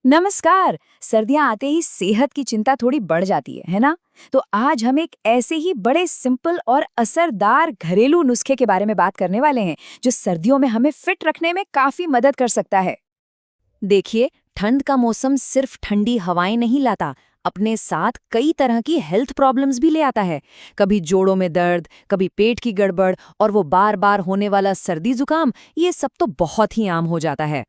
नमस्कार। सर्दियां आते ही सेहत की चिंता थोड़ी बढ़ जाती है ना? तो आज हम एक ऐसे ही बड़े सिंपल और असरदार घरेलू नुस्खे के बारे में बात करने वाले हैं, जो सर्दियों में हमें फिट रखने में काफी मदद कर सकता है। देखिए, ठंड का मौसम सिर्फ ठंडी हवाएं नहीं लाता, अपने साथ कई तरह की हेल्थ प्रॉब्लम्स भी ले आता है। कभी जोड़ों में दर्द, कभी पेट की गड़बड़ और वो बार बार होने वाला सर्दी जुकाम, ये सब तो बहुत ही आम हो जाता है।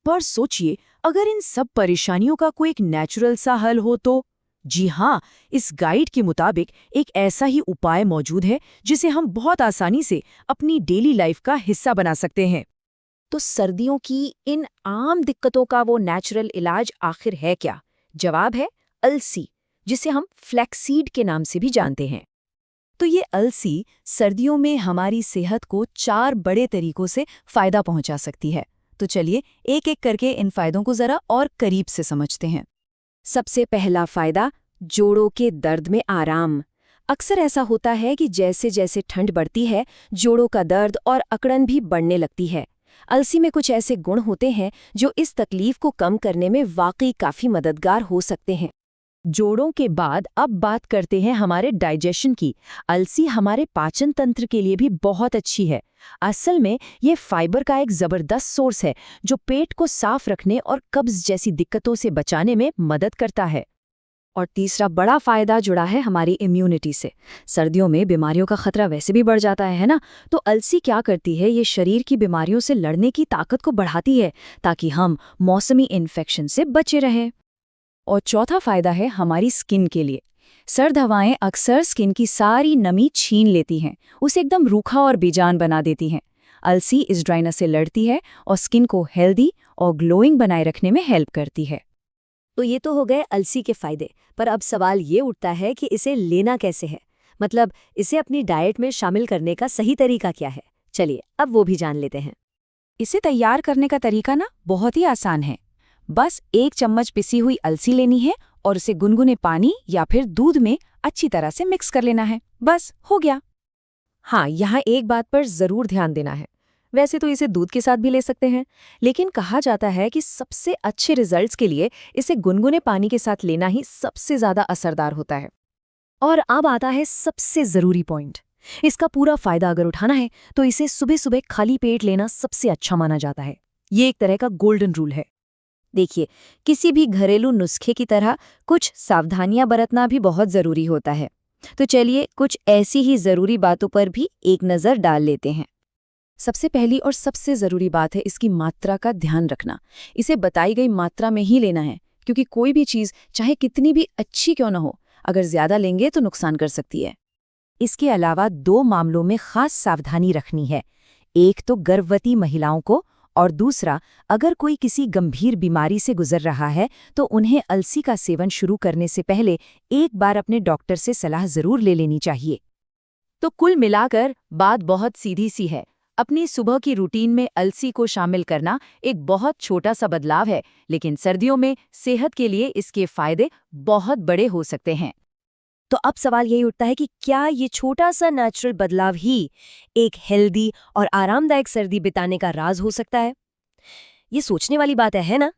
पर सोचिए, अगर इन सब परेशानियों का कोई एक नेचुरल सा हल हो तो। जी हाँ, इस गाइड के मुताबिक एक ऐसा ही उपाय मौजूद है जिसे हम बहुत आसानी से अपनी डेली लाइफ का हिस्सा बना सकते हैं। तो सर्दियों की इन आम दिक्कतों का वो नेचुरल इलाज आखिर है क्या? जवाब है अलसी, जिसे हम फ्लैक्सीड के नाम से भी जानते हैं। तो ये अलसी सर्दियों में हमारी सेहत को 4 बड़े तरीकों से फायदा पहुंचा सकती है। तो चलिए एक एक करके इन फायदों को जरा और करीब से समझते हैं। सबसे पहला फायदा, जोड़ों के दर्द में आराम। अक्सर ऐसा होता है कि जैसे जैसे ठंड बढ़ती है, जोड़ों का दर्द और अकड़न भी बढ़ने लगती है। अलसी में कुछ ऐसे गुण होते हैं जो इस तकलीफ को कम करने में वाकई काफी मददगार हो सकते हैं। जोड़ों के बाद अब बात करते हैं हमारे डाइजेशन की। अलसी हमारे पाचन तंत्र के लिए भी बहुत अच्छी है। असल में ये फाइबर का एक जबरदस्त सोर्स है जो पेट को साफ रखने और कब्ज जैसी दिक्कतों से बचाने में मदद करता है। और तीसरा बड़ा फायदा जुड़ा है हमारी इम्यूनिटी से। सर्दियों में बीमारियों का खतरा वैसे भी बढ़ जाता है ना? तो अलसी क्या करती है, ये शरीर की बीमारियों से लड़ने की ताकत को बढ़ाती है, ताकि हम मौसमी इन्फेक्शन से बचे रहें। और चौथा फायदा है हमारी स्किन के लिए। सर्द हवाएं अक्सर स्किन की सारी नमी छीन लेती हैं, उसे एकदम रूखा और बेजान बना देती हैं। अलसी इस ड्राइनेस से लड़ती है और स्किन को हेल्दी और ग्लोइंग बनाए रखने में हेल्प करती है। तो ये तो हो गए अलसी के फायदे, पर अब सवाल ये उठता है कि इसे लेना कैसे है। मतलब इसे अपनी डाइट में शामिल करने का सही तरीका क्या है? चलिए अब वो भी जान लेते हैं। इसे तैयार करने का तरीका ना बहुत ही आसान है। बस 1 चम्मच पिसी हुई अलसी लेनी है और उसे गुनगुने पानी या फिर दूध में अच्छी तरह से मिक्स कर लेना है। बस हो गया। हाँ, यहाँ एक बात पर जरूर ध्यान देना है। वैसे तो इसे दूध के साथ भी ले सकते हैं, लेकिन कहा जाता है कि सबसे अच्छे रिजल्ट्स के लिए इसे गुनगुने पानी के साथ लेना ही सबसे ज्यादा असरदार होता है। और अब आता है सबसे जरूरी पॉइंट। इसका पूरा फायदा अगर उठाना है तो इसे सुबह सुबह खाली पेट लेना सबसे अच्छा माना जाता है। ये एक तरह का गोल्डन रूल है। देखिए, किसी भी घरेलू नुस्खे की तरह कुछ सावधानियां बरतना भी बहुत जरूरी होता है। तो चलिए कुछ ऐसी ही जरूरी बातों पर भी एक नजर डाल लेते हैं। सबसे पहली और सबसे ज़रूरी बात है इसकी मात्रा का ध्यान रखना। इसे बताई गई मात्रा में ही लेना है, क्योंकि कोई भी चीज़ चाहे कितनी भी अच्छी क्यों न हो, अगर ज़्यादा लेंगे तो नुकसान कर सकती है। इसके अलावा 2 मामलों में खास सावधानी रखनी है। एक तो गर्भवती महिलाओं को, और दूसरा अगर कोई किसी गंभीर बीमारी से गुजर रहा है तो उन्हें अलसी का सेवन शुरू करने से पहले एक बार अपने डॉक्टर से सलाह जरूर ले लेनी चाहिए। तो कुल मिलाकर बात बहुत सीधी सी है। अपनी सुबह की रूटीन में अलसी को शामिल करना एक बहुत छोटा सा बदलाव है, लेकिन सर्दियों में सेहत के लिए इसके फायदे बहुत बड़े हो सकते हैं। तो अब सवाल यही उठता है कि क्या ये छोटा सा नेचुरल बदलाव ही एक हेल्दी और आरामदायक सर्दी बिताने का राज हो सकता है? ये सोचने वाली बात है ना?